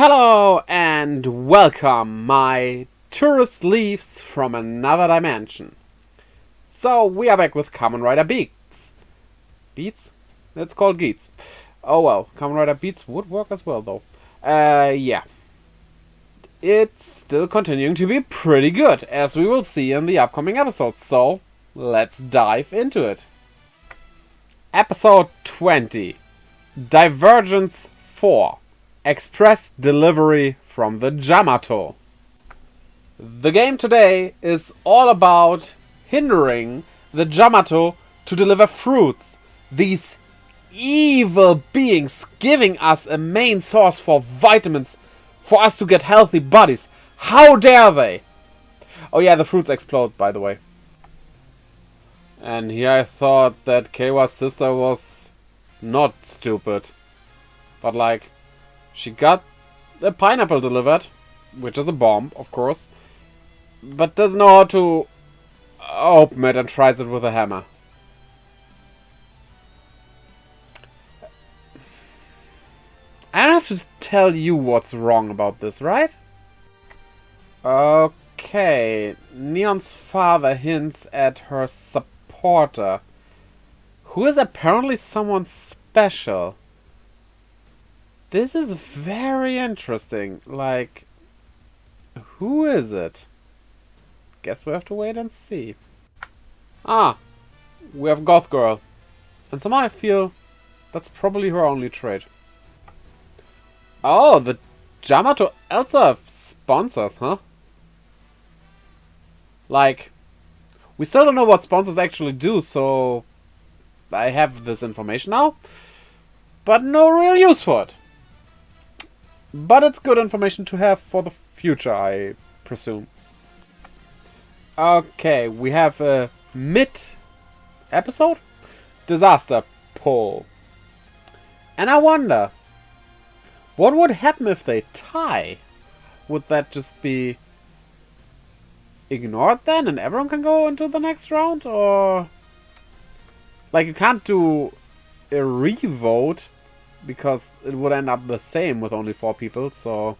Hello and welcome, my tourist leaves from another dimension. So we are back with Kamen Rider Beats. Beats? It's called Geats. Oh well, Kamen Rider Beats would work as well though. Yeah. It's still continuing to be pretty good, as we will see in the upcoming episodes, so let's dive into it. Episode 20. Divergence 4. Express delivery from the Yamato. The game today is all about hindering the Yamato to deliver fruits. These evil beings giving us a main source for vitamins for us to get healthy bodies. How dare they? Oh yeah, the fruits explode, by the way. And here I thought that Keiwa's sister was not stupid. But like, she got a pineapple delivered, which is a bomb, of course, but doesn't know how to open it and tries it with a hammer. I don't have to tell you what's wrong about this, right? Okay, Neon's father hints at her supporter, who is apparently someone special. This is very interesting. Like, who is it? Guess we have to wait and see. Ah, we have Goth Girl. And somehow I feel that's probably her only trait. Oh, the Yamato also have sponsors, huh? Like, we still don't know what sponsors actually do, so I have this information now, but no real use for it. But it's good information to have for the future, I presume. Okay, we have a mid-episode Desaster poll. And I wonder, what would happen if they tie? Would that just be ignored then and everyone can go into the next round? Or, like, you can't do a re-vote because it would end up the same with only 4 people, so...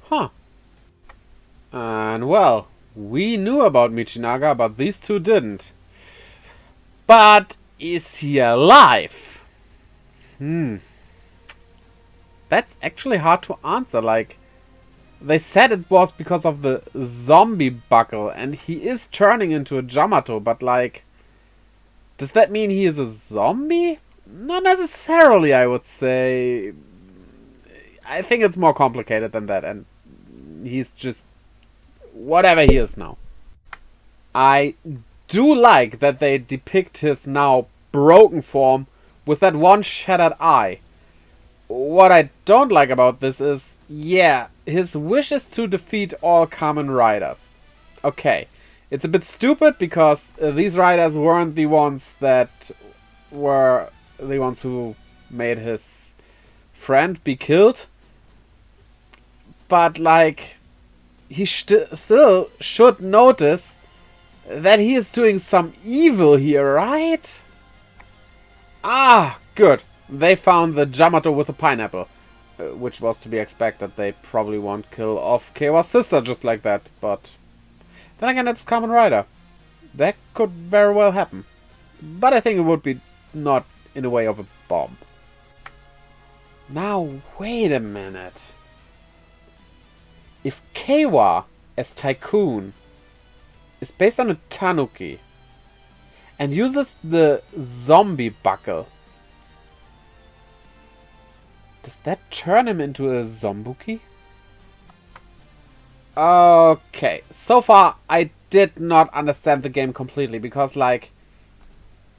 Huh. And well, we knew about Michinaga, but these two didn't. But is he alive? That's actually hard to answer. Like, they said it was because of the zombie buckle, and he is turning into a Yamato, but like, does that mean he is a zombie? Not necessarily, I would say. I think it's more complicated than that, and he's just whatever he is now. I do like that they depict his now broken form with that one shattered eye. What I don't like about this is, yeah, his wish is to defeat all Kamen Riders. Okay, it's a bit stupid because these riders weren't the ones that were the ones who made his friend be killed. But like, he still should notice that he is doing some evil here, right? Ah, good. They found the Yamato with a pineapple, which was to be expected. They probably won't kill off Keiwa's sister just like that, but then again, it's Kamen Rider. That could very well happen. But I think it would be not in the way of a bomb. Now, wait a minute. If Keiwa as Tycoon is based on a Tanuki and uses the zombie buckle, does that turn him into a Zombuki? Okay, so far I did not understand the game completely because, like,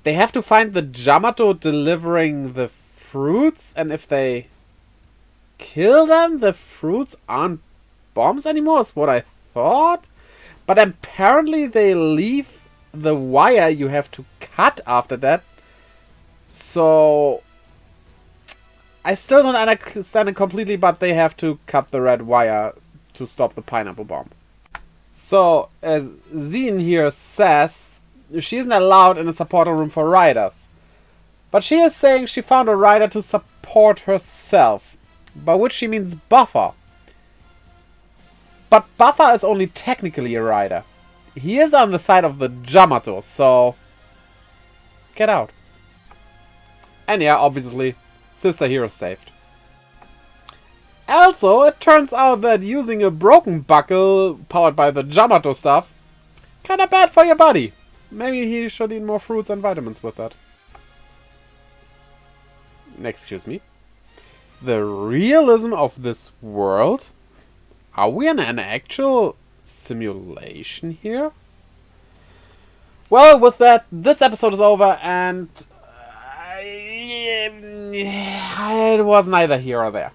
they have to find the Yamato delivering the fruits, and if they kill them, the fruits aren't bombs anymore, is what I thought. But apparently they leave the wire you have to cut after that. So I still don't understand it completely, but they have to cut the red wire to stop the pineapple bomb. So, as Zine here says, she isn't allowed in the supporter room for riders. But she is saying she found a rider to support herself. by which she means buffer. But Buffer is only technically a rider. He is on the side of the Yamato, so get out. And yeah, obviously, Sister Hero saved. Also, it turns out that using a broken buckle powered by the Yamato stuff, kinda bad for your body. Maybe he should eat more fruits and vitamins with that. Excuse me. The realism of this world? Are we in an actual simulation here? Well, with that, this episode is over, and it was neither here or there.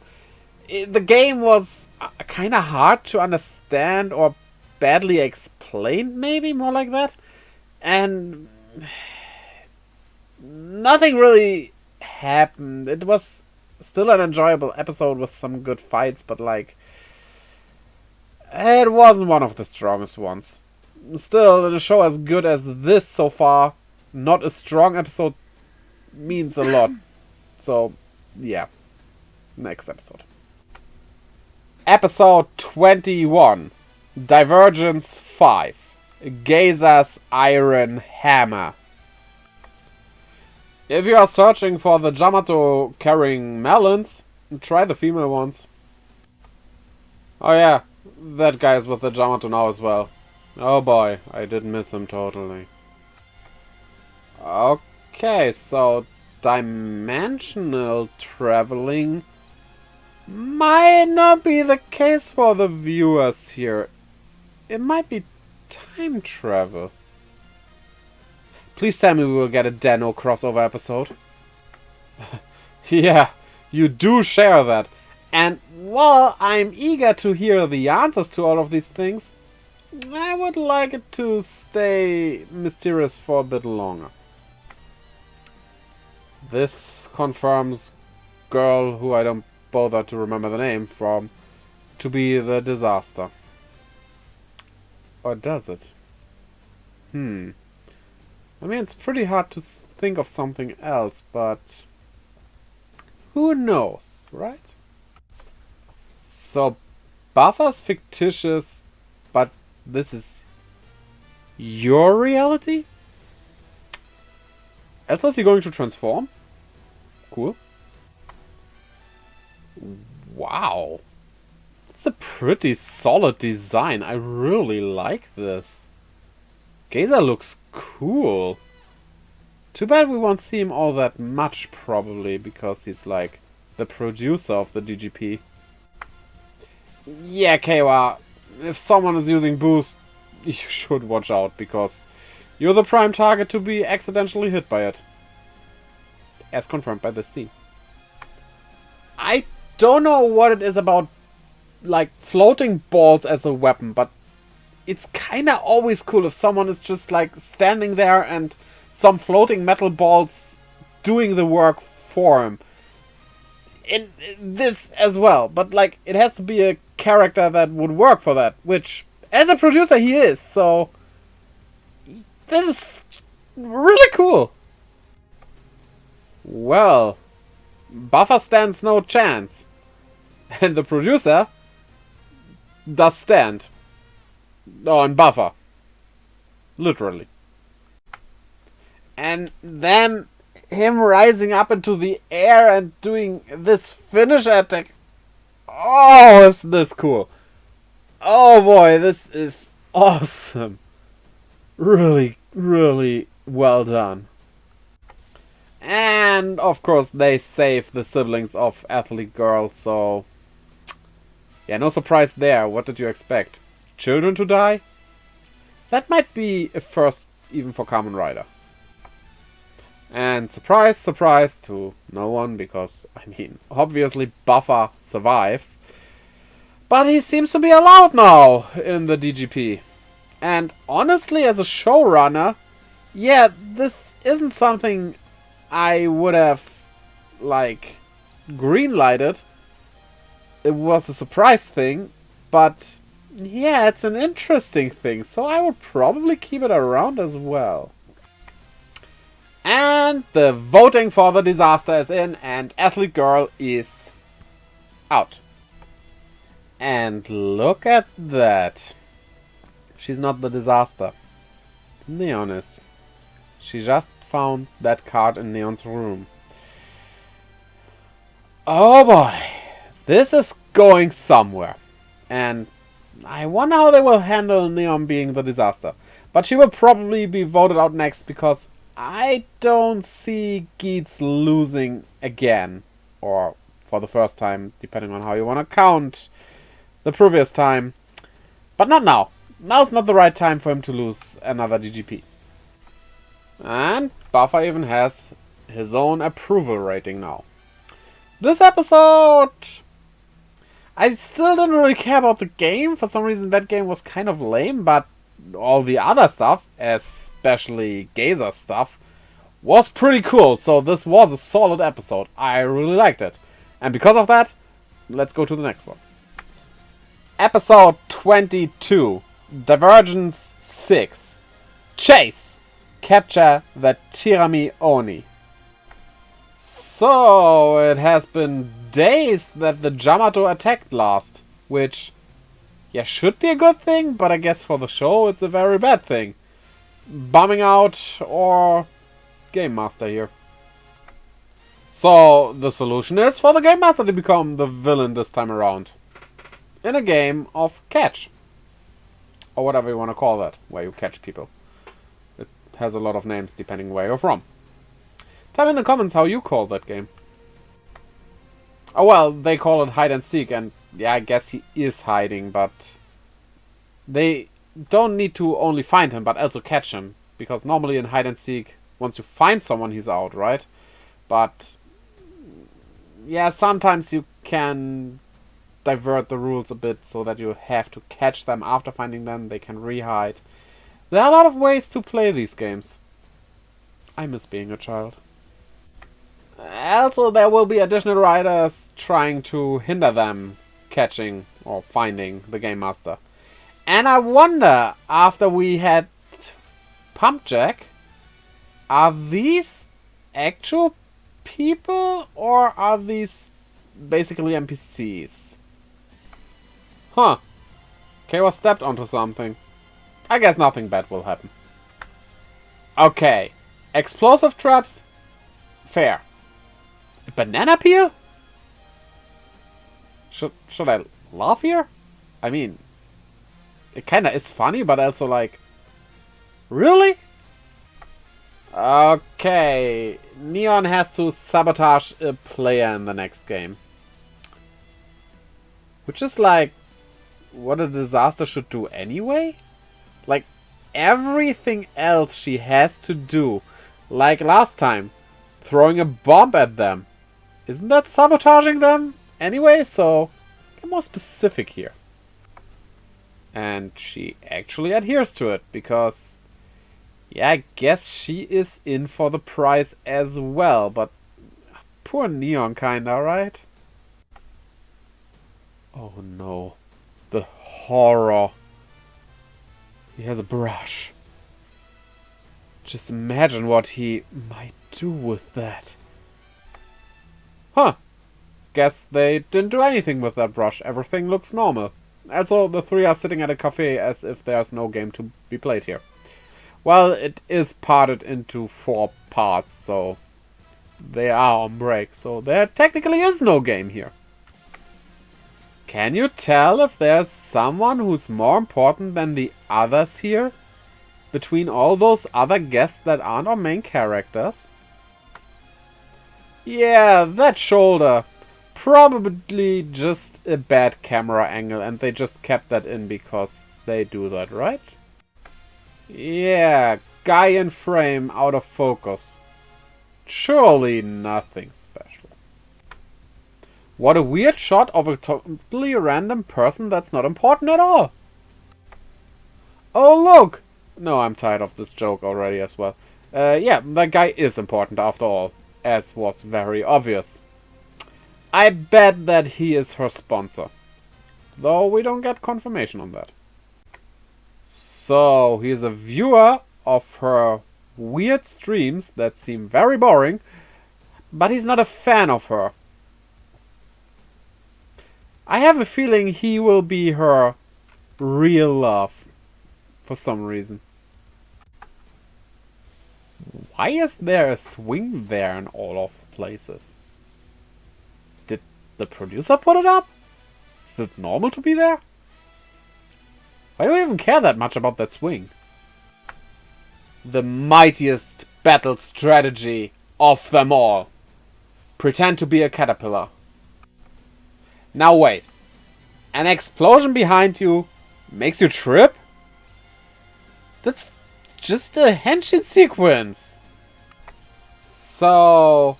The game was kind of hard to understand or badly explained, maybe more like that. And nothing really happened. It was still an enjoyable episode with some good fights, but like, it wasn't one of the strongest ones. Still, in a show as good as this so far, not a strong episode means a lot. So, yeah. Next episode. Episode 21. Divergence 5. Geza's Iron Hammer. If you are searching for the Yamato carrying melons, try the female ones. Oh yeah, that guy's with the Yamato now as well. Oh boy, I did miss him totally. Okay, so dimensional traveling might not be the case for the viewers here. It might be time travel. Please tell me we will get a Deno crossover episode. Yeah, you do share that. And while I'm eager to hear the answers to all of these things, I would like it to stay mysterious for a bit longer. This confirms girl who I don't bother to remember the name from to be the Desaster. Or does it? I mean, it's pretty hard to think of something else, but who knows, right? So, Buffer's fictitious, but this is your reality? Also, is he going to transform? Cool. Wow. It's a pretty solid design. I really like this. Geza looks cool. Too bad we won't see him all that much, probably, because he's like the producer of the DGP. Yeah, Kawa, if someone is using boost, you should watch out, because you're the prime target to be accidentally hit by it. As confirmed by this scene. I don't know what it is about, like, floating balls as a weapon, but it's kinda always cool if someone is just, like, standing there and some floating metal balls doing the work for him. In this as well, but, like, it has to be a character that would work for that, which, as a producer, he is, so this is really cool. Well, Buffer stands no chance. And the producer does stand. On Buffer. Literally. And then him rising up into the air and doing this finisher attack. Oh, is this cool. Oh boy, this is awesome. Really, really well done. And, of course, they save the siblings of Athlete Girl, so... yeah, no surprise there. What did you expect? Children to die? That might be a first even for Kamen Rider. And surprise, surprise to no one, because, I mean, obviously Buffer survives. But he seems to be allowed now in the DGP. And honestly, as a showrunner, yeah, this isn't something I would have, like, green-lighted. It was a surprise thing, but yeah, it's an interesting thing, so I would probably keep it around as well. And the voting for the Desaster is in, and Athlete Girl is out. And look at that. She's not the disaster. Neon is. She just found that card in Neon's room. Oh boy. This is going somewhere. And I wonder how they will handle Neon being the disaster. But she will probably be voted out next because I don't see Geats losing again. Or for the first time, depending on how you want to count the previous time. But not now. Now's not the right time for him to lose another DGP. And Buffer even has his own approval rating now. This episode, I still didn't really care about the game. For some reason that game was kind of lame, but all the other stuff, especially Gazer stuff, was pretty cool. So this was a solid episode. I really liked it. And because of that, let's go to the next one. Episode 22, Divergence 6, Chase, capture the Tirami Oni. So, it has been days that the Yamato attacked last, which, yeah, should be a good thing, but I guess for the show it's a very bad thing. Bumming out or Game Master here. So, the solution is for the Game Master to become the villain this time around. In a game of catch. Or whatever you want to call that, where you catch people. It has a lot of names depending where you're from. Tell me in the comments how you call that game. Oh well, they call it hide and seek, and yeah, I guess he is hiding, but they don't need to only find him, but also catch him. Because normally in hide and seek, once you find someone, he's out, right? But yeah, sometimes you can divert the rules a bit so that you have to catch them after finding them. They can re-hide. There are a lot of ways to play these games. I miss being a child. Also, there will be additional riders trying to hinder them catching or finding the Game Master. And I wonder, after we had Pump Jack, are these actual people or are these basically NPCs? Huh. Kay was stepped onto something. I guess nothing bad will happen. Okay. Explosive traps? Fair. A banana peel? Should I laugh here? I mean, it kinda is funny, but also like, really? Okay, Neon has to sabotage a player in the next game. Which is like, what a disaster should do anyway? Like, everything else she has to do, like last time, throwing a bomb at them. Isn't that sabotaging them anyway? So, get more specific here. And she actually adheres to it, because, yeah, I guess she is in for the prize as well, but poor Neon kinda, right? Oh no. The horror. He has a brush. Just imagine what he might do with that. Huh. Guess they didn't do anything with that brush. Everything looks normal. Also, the three are sitting at a cafe as if there's no game to be played here. Well, it is parted into 4 parts, so they are on break. So there technically is no game here. Can you tell if there's someone who's more important than the others here? Between all those other guests that aren't our main characters? Yeah, that shoulder. Probably just a bad camera angle, and they just kept that in because they do that, right? Yeah, guy in frame out of focus. Surely nothing special. What a weird shot of a totally random person that's not important at all. Oh look! No, I'm tired of this joke already as well. Yeah, that guy is important after all, as was very obvious. I bet that he is her sponsor. Though we don't get confirmation on that. So, he's a viewer of her weird streams that seem very boring, but he's not a fan of her. I have a feeling he will be her real love for some reason. Why is there a swing there in all of places? Did the producer put it up? Is it normal to be there? Why do I even care that much about that swing? The mightiest battle strategy of them all. Pretend to be a caterpillar. Now wait. An explosion behind you makes you trip? That's just a henshin sequence. So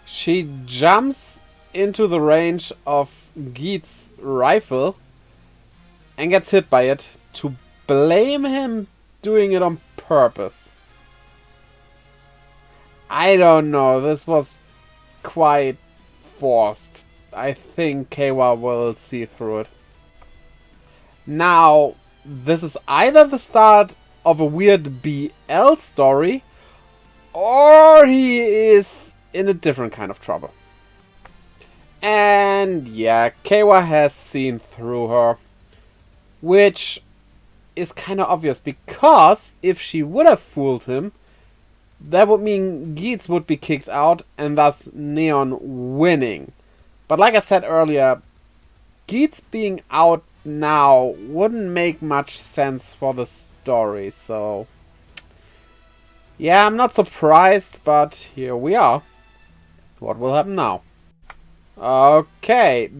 she jumps into the range of Geats' rifle and gets hit by it to blame him doing it on purpose. I don't know, this was quite forced. I think Keiwa will see through it. Now, this is either the start of a weird BL story, or he is in a different kind of trouble. And yeah, Keiwa has seen through her, which is kind of obvious, because if she would have fooled him, that would mean Geats would be kicked out and thus Neon winning. But like I said earlier, Geats being out now wouldn't make much sense for the story, so yeah, I'm not surprised, but here we are. What will happen now? Okay,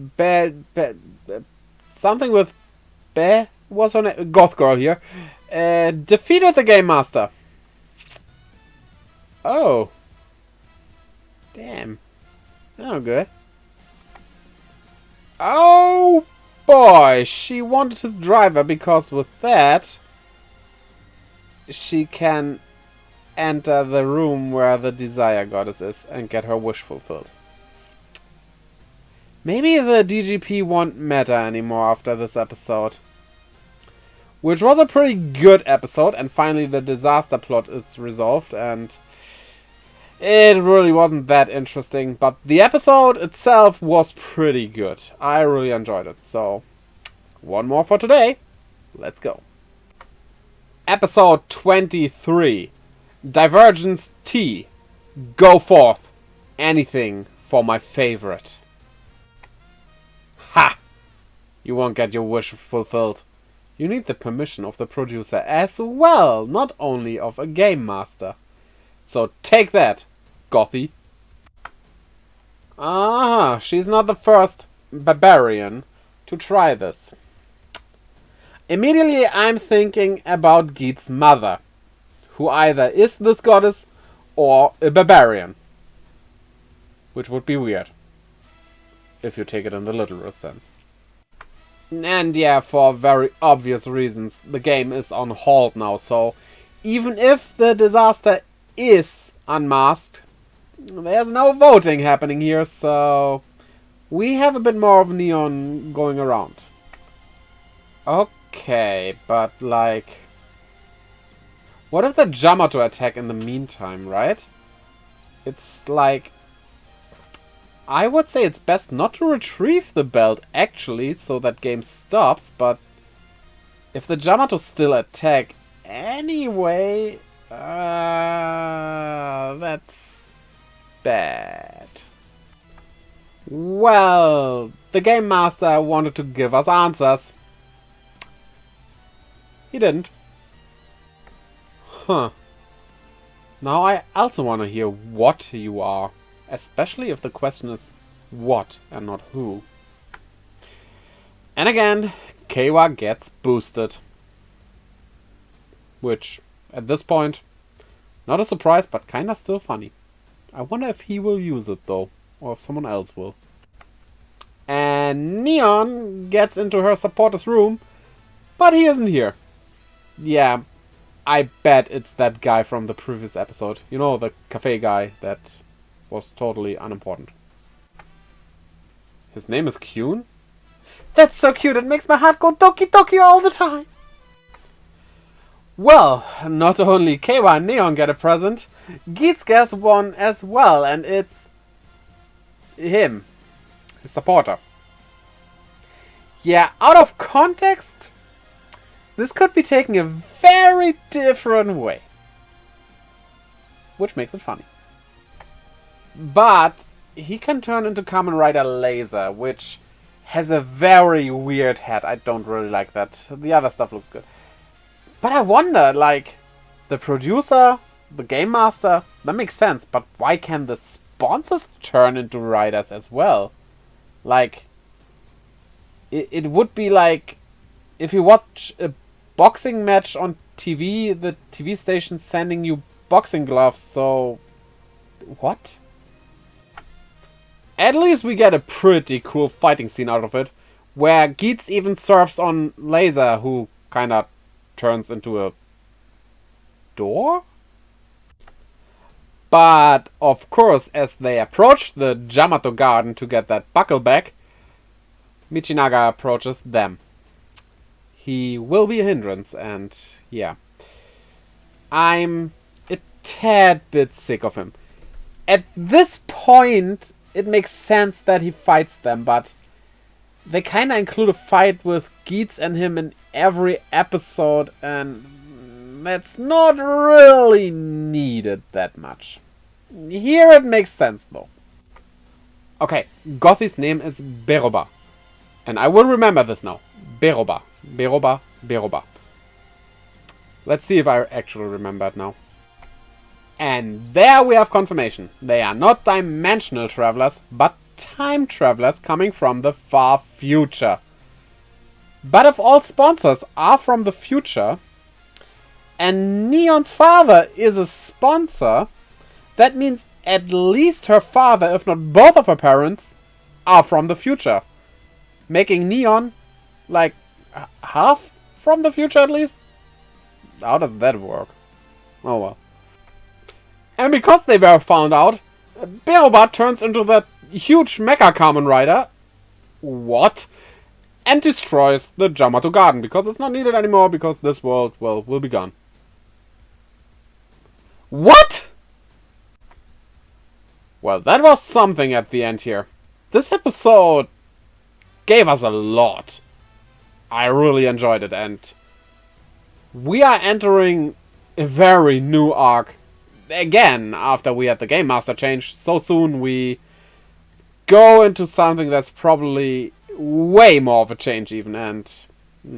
something with Be was her name, Goth Girl here, defeated the Game Master. Oh. Damn. Oh, good. Oh boy, she wanted his driver because with that she can enter the room where the Desire Goddess is and get her wish fulfilled. Maybe the DGP won't matter anymore after this episode. Which was a pretty good episode, and finally the Desaster plot is resolved, and it really wasn't that interesting, but the episode itself was pretty good. I really enjoyed it, so one more for today. Let's go. Episode 23. Divergence T. Go forth. Anything for my favorite. Ha! You won't get your wish fulfilled. You need the permission of the producer as well, not only of a game master. So take that, Gothy. Ah, she's not the first barbarian to try this. Immediately I'm thinking about Geats' mother, who either is this goddess or a barbarian. Which would be weird, if you take it in the literal sense. And yeah, for very obvious reasons, the game is on hold now, so even if the Desaster is unmasked, there's no voting happening here, so we have a bit more of Neon going around. Okay, but like, what if the Yamato attack in the meantime, right? It's like, I would say it's best not to retrieve the belt actually, so that game stops, but if the Yamato still attack anyway, that's bad. Well, the Game Master wanted to give us answers. He didn't. Huh. Now I also want to hear what you are. Especially if the question is what and not who. And again, Keiwa gets boosted. Which, at this point, not a surprise, but kinda still funny. I wonder if he will use it though, or if someone else will. And Neon gets into her supporter's room, but he isn't here. Yeah, I bet it's that guy from the previous episode. You know, the cafe guy that was totally unimportant. His name is Kyun? That's so cute, it makes my heart go doki doki all the time! Well, not only Keiwa and Neon get a present, Geats gets one as well, and it's him, his supporter. Yeah, out of context, this could be taken a very different way. Which makes it funny. But he can turn into Kamen Rider Laser, which has a very weird head. I don't really like that. The other stuff looks good. But I wonder, like, the producer, the game master, that makes sense. But why can the sponsors turn into riders as well? Like, it would be like if you watch a boxing match on TV, the TV station sending you boxing gloves. So, what? At least we get a pretty cool fighting scene out of it, where Geats even surfs on Laser, who kinda turns into a door? But, of course, as they approach the Yamato garden to get that buckle back, Michinaga approaches them. He will be a hindrance, and yeah. I'm a tad bit sick of him. At this point, it makes sense that he fights them, but they kinda include a fight with Geats and him in every episode, and that's not really needed that much. Here it makes sense, though. Okay, Gothi's name is Beroba. And I will remember this now. Beroba. Beroba. Beroba. Let's see if I actually remember it now. And there we have confirmation. They are not dimensional travelers, but time travelers coming from the far future. But if all sponsors are from the future, and Neon's father is a sponsor, that means at least her father, if not both of her parents, are from the future. Making Neon, like, half from the future at least? How does that work? Oh well. And because they were found out, Beroba turns into that huge Mecha Kamen Rider. What? And destroys the Yamato Garden, because it's not needed anymore, because this world, well, will be gone. What? Well, that was something at the end here. This episode gave us a lot. I really enjoyed it, and we are entering a very new arc. Again, after we had the Game Master change, so soon we go into something that's probably way more of a change even, and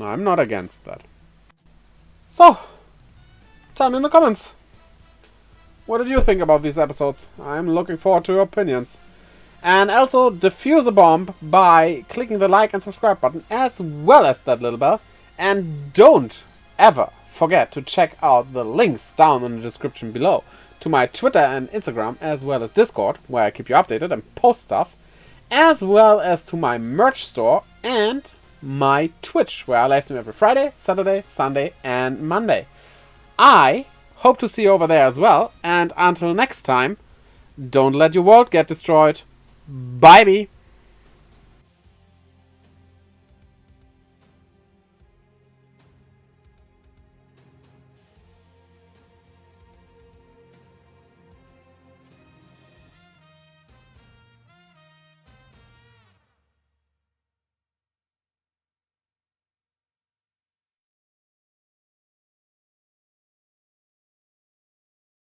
I'm not against that. So, tell me in the comments. What did you think about these episodes? I'm looking forward to your opinions. And also, defuse a bomb by clicking the like and subscribe button, as well as that little bell. And don't ever forget to check out the links down in the description below to my Twitter and Instagram, as well as Discord, where I keep you updated and post stuff, as well as to my merch store and my Twitch, where I live stream every Friday, Saturday, Sunday, and Monday. I hope to see you over there as well, and until next time, don't let your world get destroyed. Bye-bye.